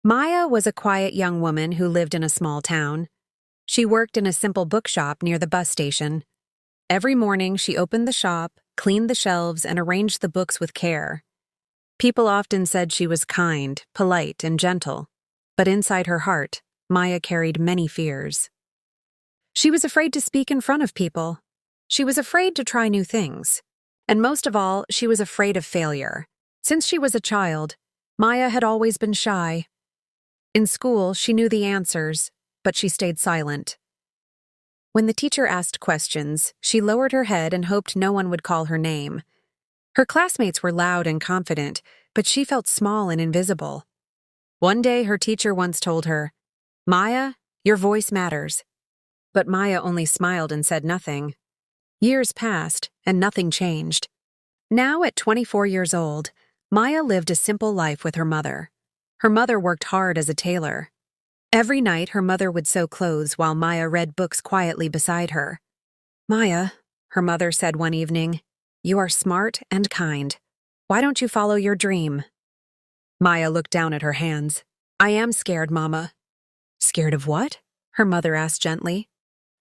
Maya was a quiet young woman who lived in a small town. She worked in a simple bookshop near the bus station. Every morning, she opened the shop, cleaned the shelves, and arranged the books with care. People often said she was kind, polite, and gentle. But inside her heart, Maya carried many fears. She was afraid to speak in front of people. She was afraid to try new things. And most of all, she was afraid of failure. Since she was a child, Maya had always been shy. In school, she knew the answers, but she stayed silent. When the teacher asked questions, she lowered her head and hoped no one would call her name. Her classmates were loud and confident, but she felt small and invisible. One day, her teacher once told her, "Maya, your voice matters." But Maya only smiled and said nothing. Years passed, and nothing changed. Now, at 24 years old, Maya lived a simple life with her mother. Her mother worked hard as a tailor. Every night, her mother would sew clothes while Maya read books quietly beside her. "Maya," her mother said one evening, "you are smart and kind. Why don't you follow your dream?" Maya looked down at her hands. "I am scared, Mama." "Scared of what?" her mother asked gently.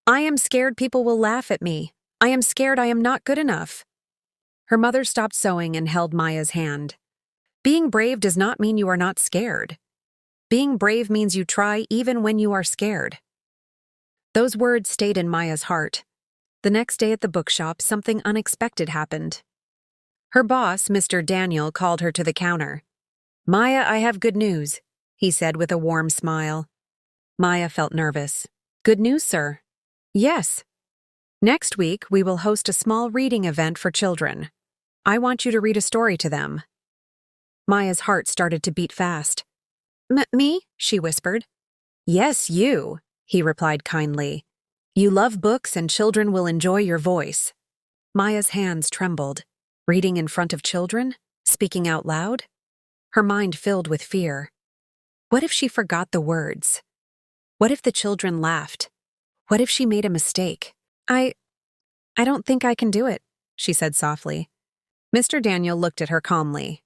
"I am scared people will laugh at me. I am scared I am not good enough." Her mother stopped sewing and held Maya's hand. Being brave does not mean you are not scared. Being brave means you try even when you are scared. Those words stayed in Maya's heart. The next day at the bookshop, something unexpected happened. Her boss, Mr. Daniel, called her to the counter. "Maya, I have good news," he said with a warm smile. Maya felt nervous. "Good news, sir?" "Yes. Next week, we will host a small reading event for children. I want you to read a story to them." Maya's heart started to beat fast. Me?" she whispered. "Yes, you," he replied kindly. "You love books and children will enjoy your voice." Maya's hands trembled. Reading in front of children? Speaking out loud? Her mind filled with fear. What if she forgot the words? What if the children laughed? What if she made a mistake? I don't think I can do it," she said softly. Mr. Daniel looked at her calmly.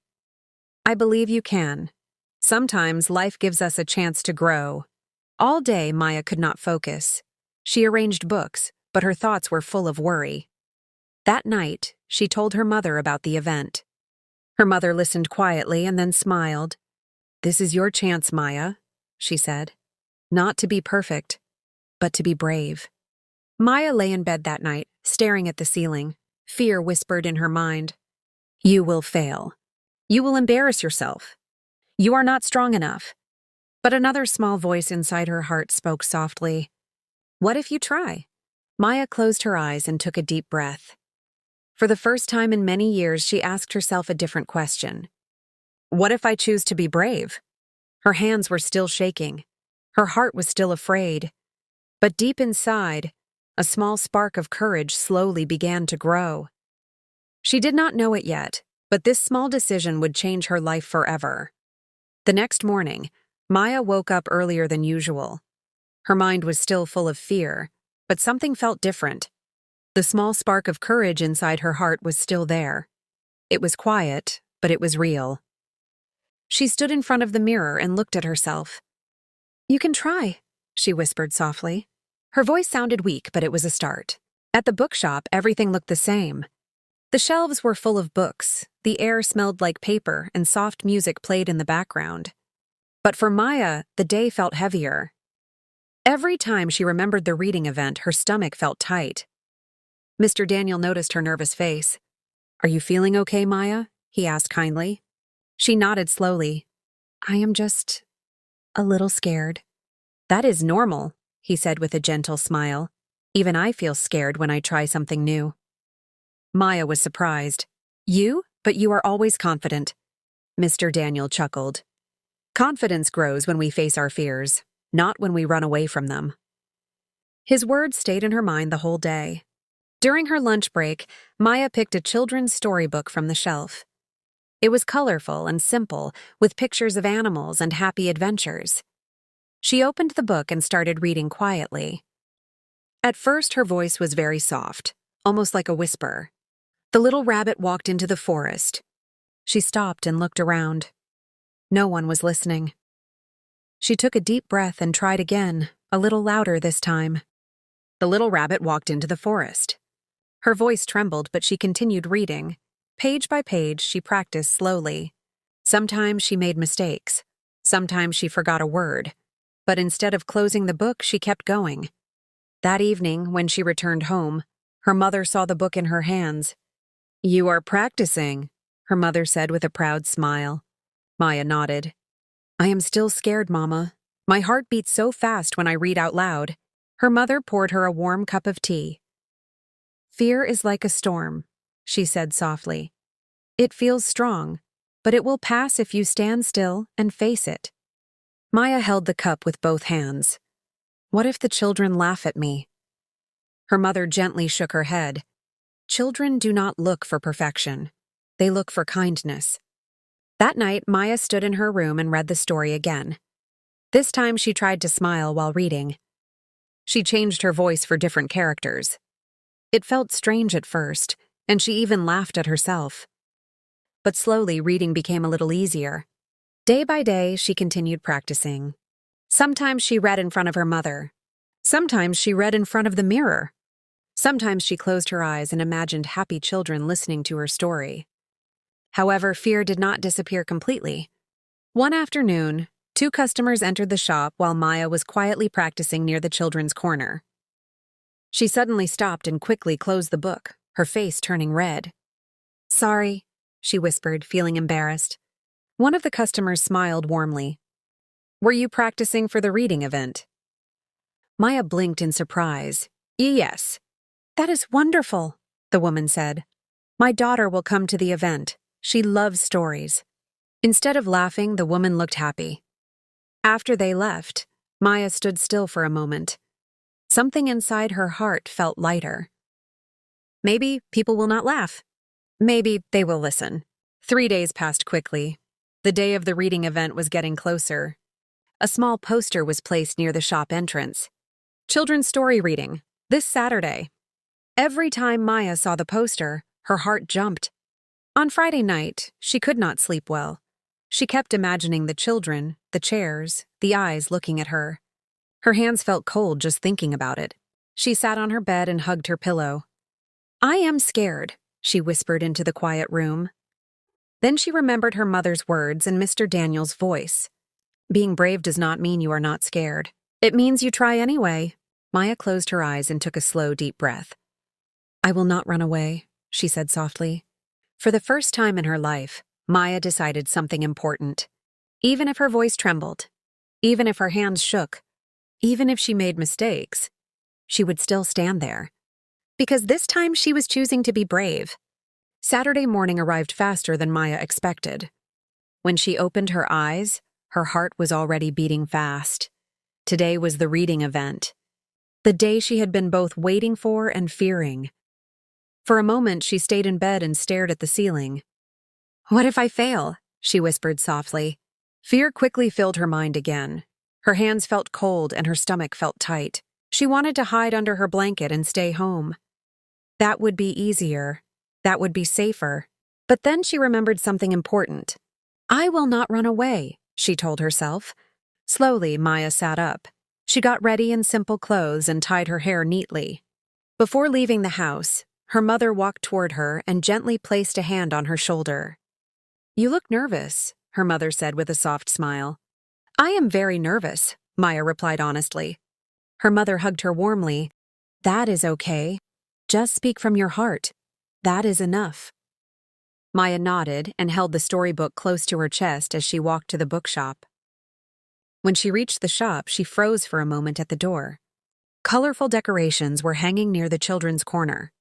"I believe you can. Sometimes life gives us a chance to grow." All day, Maya could not focus. She arranged books, but her thoughts were full of worry. That night, she told her mother about the event. Her mother listened quietly and then smiled. "This is your chance, Maya," she said. "Not to be perfect, but to be brave." Maya lay in bed that night, staring at the ceiling. Fear whispered in her mind. "You will fail. You will embarrass yourself. You are not strong enough." But another small voice inside her heart spoke softly. "What if you try?" Maya closed her eyes and took a deep breath. For the first time in many years, she asked herself a different question. What if I choose to be brave? Her hands were still shaking. Her heart was still afraid. But deep inside, a small spark of courage slowly began to grow. She did not know it yet, but this small decision would change her life forever. The next morning, Maya woke up earlier than usual. Her mind was still full of fear, but something felt different. The small spark of courage inside her heart was still there. It was quiet, but it was real. She stood in front of the mirror and looked at herself. "You can try," she whispered softly. Her voice sounded weak, but it was a start. At the bookshop, everything looked the same. The shelves were full of books, the air smelled like paper, and soft music played in the background. But for Maya, the day felt heavier. Every time she remembered the reading event, her stomach felt tight. Mr. Daniel noticed her nervous face. "Are you feeling okay, Maya?" he asked kindly. She nodded slowly. "I am just a little scared." "That is normal," he said with a gentle smile. "Even I feel scared when I try something new." Maya was surprised. But you are always confident." Mr. Daniel chuckled. "Confidence grows when we face our fears, not when we run away from them." His words stayed in her mind the whole day. During her lunch break, Maya picked a children's storybook from the shelf. It was colorful and simple, with pictures of animals and happy adventures. She opened the book and started reading quietly. At first, her voice was very soft, almost like a whisper. The little rabbit walked into the forest. She stopped and looked around. No one was listening. She took a deep breath and tried again, a little louder this time. The little rabbit walked into the forest. Her voice trembled, but she continued reading. Page by page, she practiced slowly. Sometimes she made mistakes. Sometimes she forgot a word. But instead of closing the book, she kept going. That evening, when she returned home, her mother saw the book in her hands. "You are practicing," her mother said with a proud smile. Maya nodded. "I am still scared, Mama. My heart beats so fast when I read out loud." Her mother poured her a warm cup of tea. "Fear is like a storm," she said softly. "It feels strong, but it will pass if you stand still and face it." Maya held the cup with both hands. "What if the children laugh at me?" Her mother gently shook her head. "Children do not look for perfection. They look for kindness." That night, Maya stood in her room and read the story again. This time she tried to smile while reading. She changed her voice for different characters. It felt strange at first, and she even laughed at herself. But slowly, reading became a little easier. Day by day, she continued practicing. Sometimes she read in front of her mother. Sometimes she read in front of the mirror. Sometimes she closed her eyes and imagined happy children listening to her story. However, fear did not disappear completely. One afternoon, 2 customers entered the shop while Maya was quietly practicing near the children's corner. She suddenly stopped and quickly closed the book, her face turning red. "Sorry," she whispered, feeling embarrassed. One of the customers smiled warmly. "Were you practicing for the reading event?" Maya blinked in surprise. "Yes." "That is wonderful," the woman said. "My daughter will come to the event. She loves stories." Instead of laughing, the woman looked happy. After they left, Maya stood still for a moment. Something inside her heart felt lighter. Maybe people will not laugh. Maybe they will listen. 3 days passed quickly. The day of the reading event was getting closer. A small poster was placed near the shop entrance. "Children's story reading, this Saturday." Every time Maya saw the poster, her heart jumped. On Friday night, she could not sleep well. She kept imagining the children, the chairs, the eyes looking at her. Her hands felt cold just thinking about it. She sat on her bed and hugged her pillow. "I am scared," she whispered into the quiet room. Then she remembered her mother's words and Mr. Daniel's voice. "Being brave does not mean you are not scared. It means you try anyway." Maya closed her eyes and took a slow, deep breath. "I will not run away," she said softly. For the first time in her life, Maya decided something important. Even if her voice trembled, even if her hands shook, even if she made mistakes, she would still stand there. Because this time she was choosing to be brave. Saturday morning arrived faster than Maya expected. When she opened her eyes, her heart was already beating fast. Today was the reading event. The day she had been both waiting for and fearing. For a moment, she stayed in bed and stared at the ceiling. "What if I fail?" she whispered softly. Fear quickly filled her mind again. Her hands felt cold and her stomach felt tight. She wanted to hide under her blanket and stay home. That would be easier. That would be safer. But then she remembered something important. "I will not run away," she told herself. Slowly, Maya sat up. She got ready in simple clothes and tied her hair neatly. Before leaving the house, her mother walked toward her and gently placed a hand on her shoulder. "You look nervous," her mother said with a soft smile. "I am very nervous," Maya replied honestly. Her mother hugged her warmly. "That is okay. Just speak from your heart. That is enough." Maya nodded and held the storybook close to her chest as she walked to the bookshop. When she reached the shop, she froze for a moment at the door. Colorful decorations were hanging near the children's corner.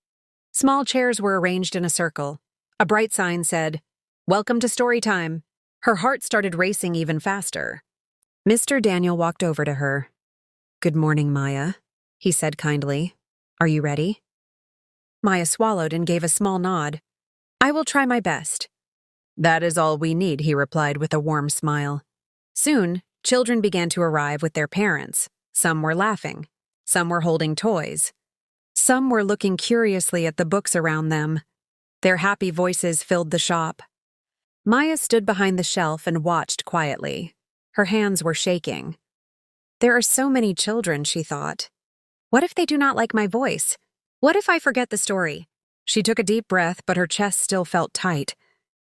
Small chairs were arranged in a circle. A bright sign said, "Welcome to story time." Her heart started racing even faster. Mr. Daniel walked over to her. "Good morning, Maya," he said kindly. "Are you ready?" Maya swallowed and gave a small nod. "I will try my best." "That is all we need," he replied with a warm smile. Soon, children began to arrive with their parents. Some were laughing. Some were holding toys. Some were looking curiously at the books around them. Their happy voices filled the shop. Maya stood behind the shelf and watched quietly. Her hands were shaking. There are so many children, she thought. What if they do not like my voice? What if I forget the story? She took a deep breath, but her chest still felt tight.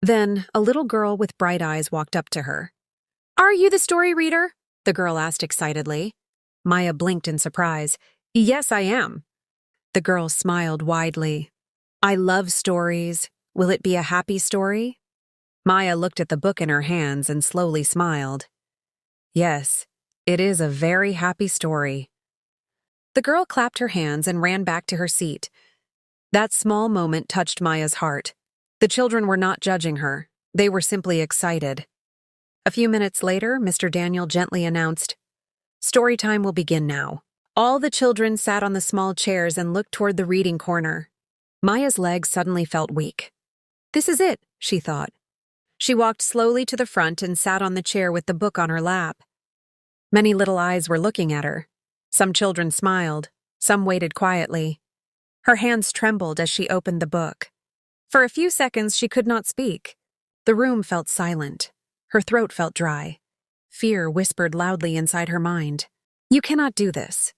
Then, a little girl with bright eyes walked up to her. "Are you the story reader?" the girl asked excitedly. Maya blinked in surprise. "Yes, I am." The girl smiled widely. "I love stories. Will it be a happy story?" Maya looked at the book in her hands and slowly smiled. "Yes, it is a very happy story." The girl clapped her hands and ran back to her seat. That small moment touched Maya's heart. The children were not judging her. They were simply excited. A few minutes later, Mr. Daniel gently announced, "Story time will begin now." All the children sat on the small chairs and looked toward the reading corner. Maya's legs suddenly felt weak. "This is it," she thought. She walked slowly to the front and sat on the chair with the book on her lap. Many little eyes were looking at her. Some children smiled, some waited quietly. Her hands trembled as she opened the book. For a few seconds she could not speak. The room felt silent. Her throat felt dry. Fear whispered loudly inside her mind. "You cannot do this.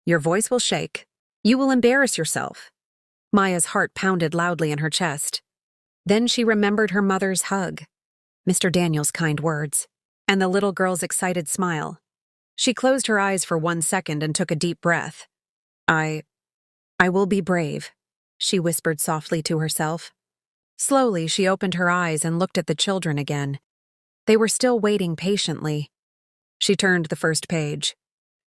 Your voice will shake. You will embarrass yourself." Maya's heart pounded loudly in her chest. Then she remembered her mother's hug, Mr. Daniel's kind words, and the little girl's excited smile. She closed her eyes for 1 second and took a deep breath. I will be brave," she whispered softly to herself. Slowly, she opened her eyes and looked at the children again. They were still waiting patiently. She turned the first page.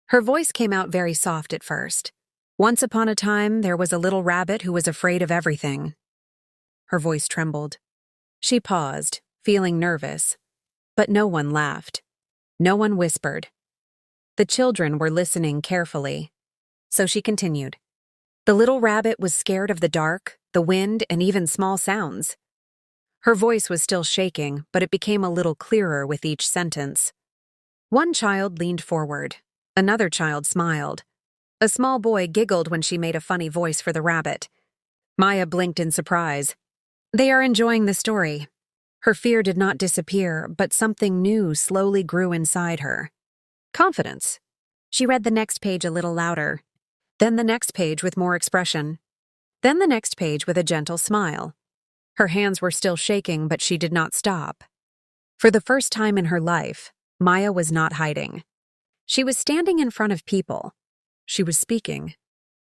Her voice came out very soft at first. "Once upon a time, there was a little rabbit who was afraid of everything." Her voice trembled. She paused, feeling nervous. But no one laughed. No one whispered. The children were listening carefully. So she continued. "The little rabbit was scared of the dark, the wind, and even small sounds." Her voice was still shaking, but it became a little clearer with each sentence. One child leaned forward. Another child smiled. A small boy giggled when she made a funny voice for the rabbit. Maya blinked in surprise. They are enjoying the story. Her fear did not disappear, but something new slowly grew inside her. Confidence. She read the next page a little louder. Then the next page with more expression. Then the next page with a gentle smile. Her hands were still shaking, but she did not stop. For the first time in her life, Maya was not hiding. She was standing in front of people. She was speaking.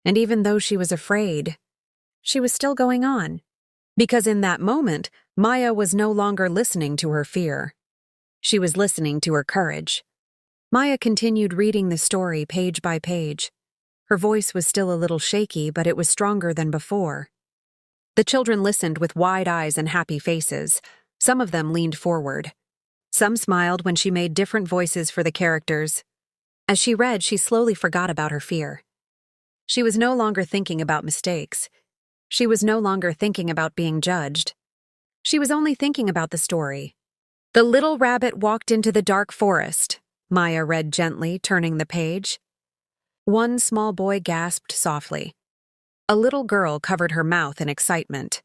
And even though she was afraid, she was still going on. Because in that moment, Maya was no longer listening to her fear. She was listening to her courage. Maya continued reading the story page by page. Her voice was still a little shaky, but it was stronger than before. The children listened with wide eyes and happy faces. Some of them leaned forward. Some smiled when she made different voices for the characters. As she read, she slowly forgot about her fear. She was no longer thinking about mistakes. She was no longer thinking about being judged. She was only thinking about the story. "The little rabbit walked into the dark forest," Maya read gently, turning the page. One small boy gasped softly. A little girl covered her mouth in excitement.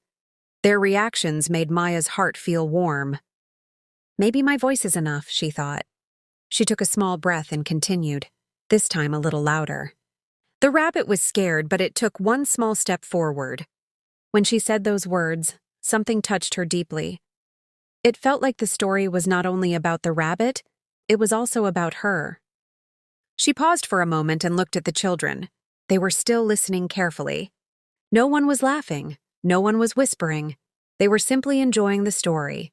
Their reactions made Maya's heart feel warm. Maybe my voice is enough, she thought. She took a small breath and continued, this time a little louder. The rabbit was scared, but it took one small step forward. When she said those words, something touched her deeply. It felt like the story was not only about the rabbit, it was also about her. She paused for a moment and looked at the children. They were still listening carefully. No one was laughing. No one was whispering. They were simply enjoying the story.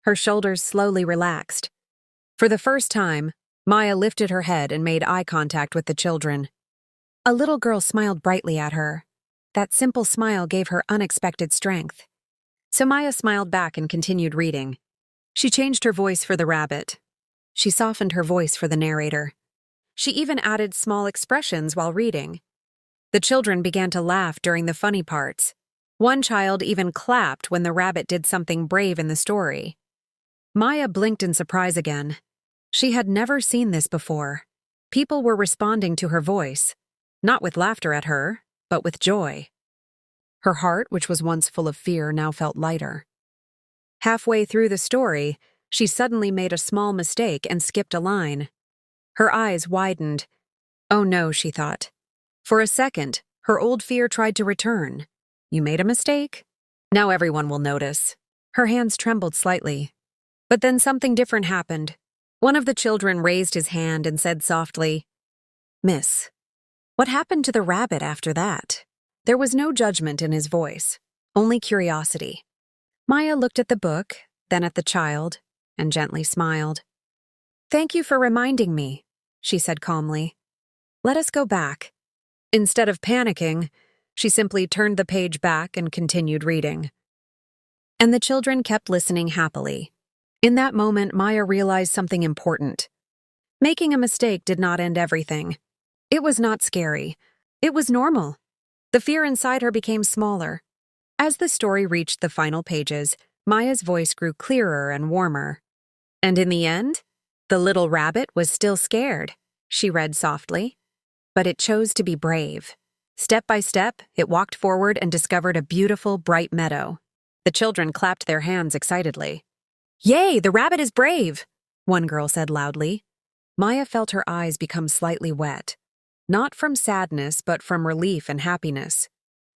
Her shoulders slowly relaxed. For the first time, Maya lifted her head and made eye contact with the children. A little girl smiled brightly at her. That simple smile gave her unexpected strength. So Maya smiled back and continued reading. She changed her voice for the rabbit. She softened her voice for the narrator. She even added small expressions while reading. The children began to laugh during the funny parts. One child even clapped when the rabbit did something brave in the story. Maya blinked in surprise again. She had never seen this before. People were responding to her voice, not with laughter at her, but with joy. Her heart, which was once full of fear, now felt lighter. Halfway through the story, She suddenly made a small mistake and skipped a line. Her eyes widened. Oh no, she thought. For a second, her old fear tried to return. You made a mistake? Now everyone will notice. Her hands trembled slightly. But then something different happened. One of the children raised his hand and said softly, "Miss, what happened to the rabbit after that?" There was no judgment in his voice, only curiosity. Maya looked at the book, then at the child, and gently smiled. "Thank you for reminding me," she said calmly. "Let us go back." Instead of panicking, she simply turned the page back and continued reading. And the children kept listening happily. In that moment, Maya realized something important. Making a mistake did not end everything. It was not scary. It was normal. The fear inside her became smaller. As the story reached the final pages, Maya's voice grew clearer and warmer. And in the end, the little rabbit was still scared, she read softly. But it chose to be brave. Step by step, it walked forward and discovered a beautiful, bright meadow. The children clapped their hands excitedly. "Yay, the rabbit is brave!" one girl said loudly. Maya felt her eyes become slightly wet. Not from sadness, but from relief and happiness.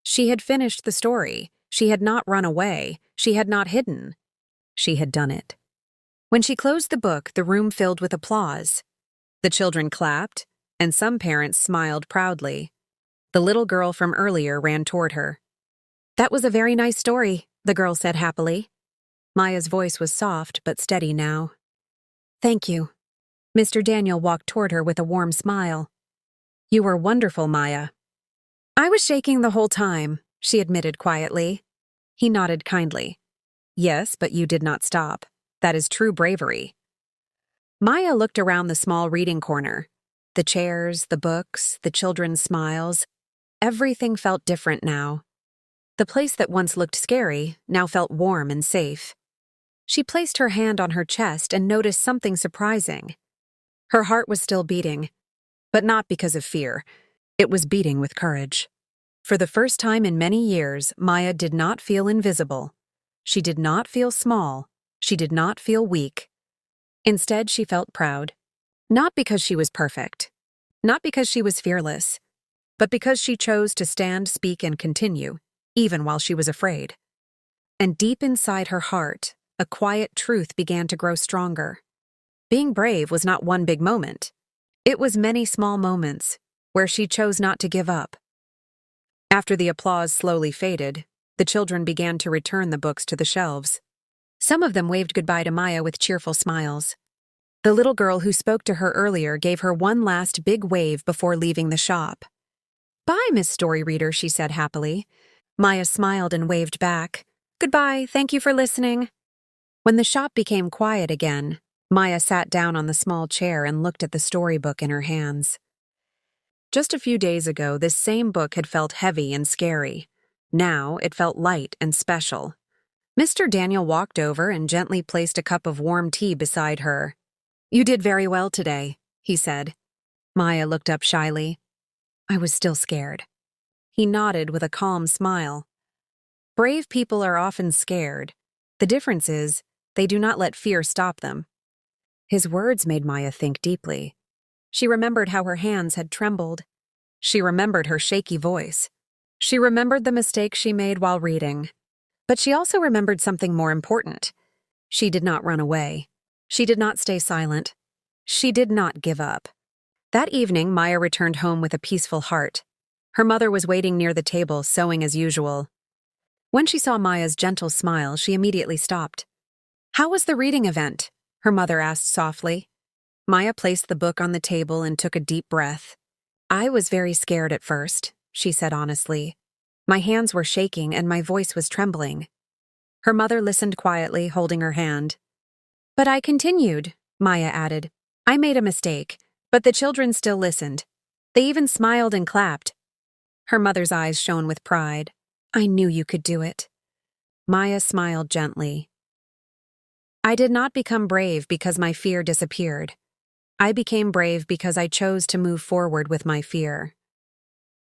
She had finished the story. She had not run away. She had not hidden. She had done it. When she closed the book, the room filled with applause. The children clapped, and some parents smiled proudly. The little girl from earlier ran toward her. "That was a very nice story," the girl said happily. Maya's voice was soft but steady now. "Thank you." Mr. Daniel walked toward her with a warm smile. "You were wonderful, Maya." "I was shaking the whole time," she admitted quietly. He nodded kindly. "Yes, but you did not stop. That is true bravery." Maya looked around the small reading corner. The chairs, the books, the children's smiles. Everything felt different now. The place that once looked scary now felt warm and safe. She placed her hand on her chest and noticed something surprising. Her heart was still beating, but not because of fear. It was beating with courage. For the first time in many years, Maya did not feel invisible. She did not feel small. She did not feel weak. Instead, she felt proud. Not because she was perfect. Not because she was fearless. But because she chose to stand, speak, and continue, even while she was afraid. And deep inside her heart, a quiet truth began to grow stronger. Being brave was not one big moment. It was many small moments where she chose not to give up. After the applause slowly faded, the children began to return the books to the shelves. Some of them waved goodbye to Maya with cheerful smiles. The little girl who spoke to her earlier gave her one last big wave before leaving the shop. "Bye, Miss Story Reader," she said happily. Maya smiled and waved back. "Goodbye, thank you for listening." When the shop became quiet again, Maya sat down on the small chair and looked at the storybook in her hands. Just a few days ago, this same book had felt heavy and scary. Now, it felt light and special. Mr. Daniel walked over and gently placed a cup of warm tea beside her. "You did very well today," he said. Maya looked up shyly. "I was still scared." He nodded with a calm smile. Brave people are often scared. The difference is, they do not let fear stop them. His words made Maya think deeply. She remembered how her hands had trembled. She remembered her shaky voice. She remembered the mistakes she made while reading. But she also remembered something more important. She did not run away. She did not stay silent. She did not give up. That evening, Maya returned home with a peaceful heart. Her mother was waiting near the table, sewing as usual. When she saw Maya's gentle smile, she immediately stopped. "How was the reading event?" her mother asked softly. Maya placed the book on the table and took a deep breath. "I was very scared at first," she said honestly. "My hands were shaking and my voice was trembling." Her mother listened quietly, holding her hand. "But I continued," Maya added. "I made a mistake, but the children still listened. They even smiled and clapped." Her mother's eyes shone with pride. "I knew you could do it." Maya smiled gently. "I did not become brave because my fear disappeared. I became brave because I chose to move forward with my fear."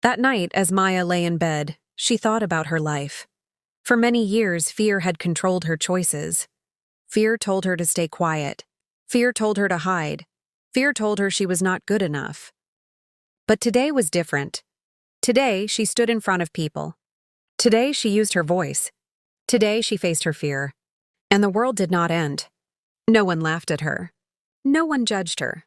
That night, as Maya lay in bed, she thought about her life. For many years, fear had controlled her choices. Fear told her to stay quiet. Fear told her to hide. Fear told her she was not good enough. But today was different. Today, she stood in front of people. Today, she used her voice. Today, she faced her fear. And the world did not end. No one laughed at her. No one judged her.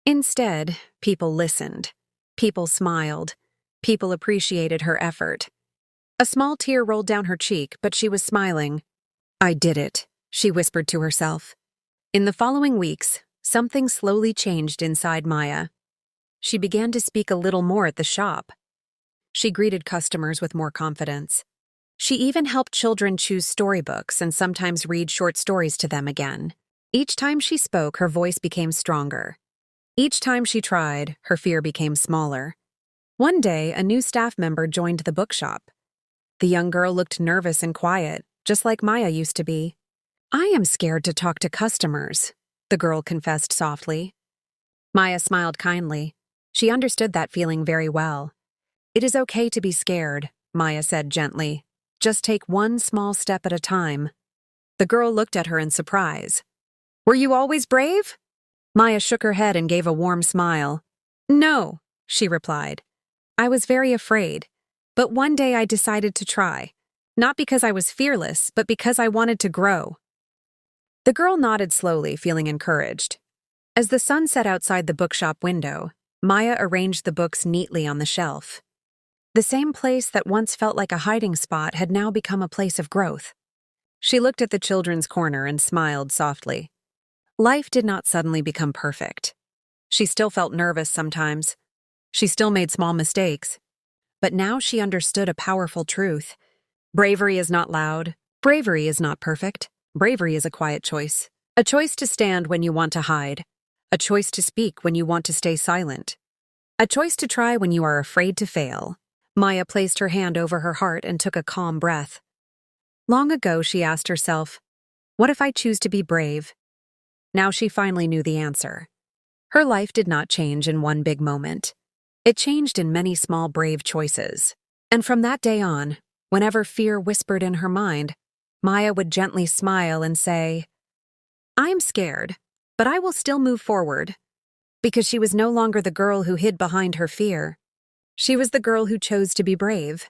Instead, people listened. People smiled. People appreciated her effort. A small tear rolled down her cheek, but she was smiling. "I did it," she whispered to herself. In the following weeks, something slowly changed inside Maya. She began to speak a little more at the shop. She greeted customers with more confidence. She even helped children choose storybooks and sometimes read short stories to them again. Each time she spoke, her voice became stronger. Each time she tried, her fear became smaller. One day, a new staff member joined the bookshop. The young girl looked nervous and quiet, just like Maya used to be. "I am scared to talk to customers," the girl confessed softly. Maya smiled kindly. She understood that feeling very well. "It is okay to be scared," Maya said gently. "Just take one small step at a time." The girl looked at her in surprise. "Were you always brave?" Maya shook her head and gave a warm smile. "No," she replied. "I was very afraid. But one day I decided to try. Not because I was fearless, but because I wanted to grow." The girl nodded slowly, feeling encouraged. As the sun set outside the bookshop window, Maya arranged the books neatly on the shelf. The same place that once felt like a hiding spot had now become a place of growth. She looked at the children's corner and smiled softly. Life did not suddenly become perfect. She still felt nervous sometimes. She still made small mistakes. But now she understood a powerful truth. Bravery is not loud. Bravery is not perfect. Bravery is a quiet choice. A choice to stand when you want to hide. A choice to speak when you want to stay silent. A choice to try when you are afraid to fail. Maya placed her hand over her heart and took a calm breath. Long ago, she asked herself, "What if I choose to be brave?" Now she finally knew the answer. Her life did not change in one big moment. It changed in many small brave choices. And from that day on, whenever fear whispered in her mind, Maya would gently smile and say, "I am scared, but I will still move forward." Because she was no longer the girl who hid behind her fear. She was the girl who chose to be brave.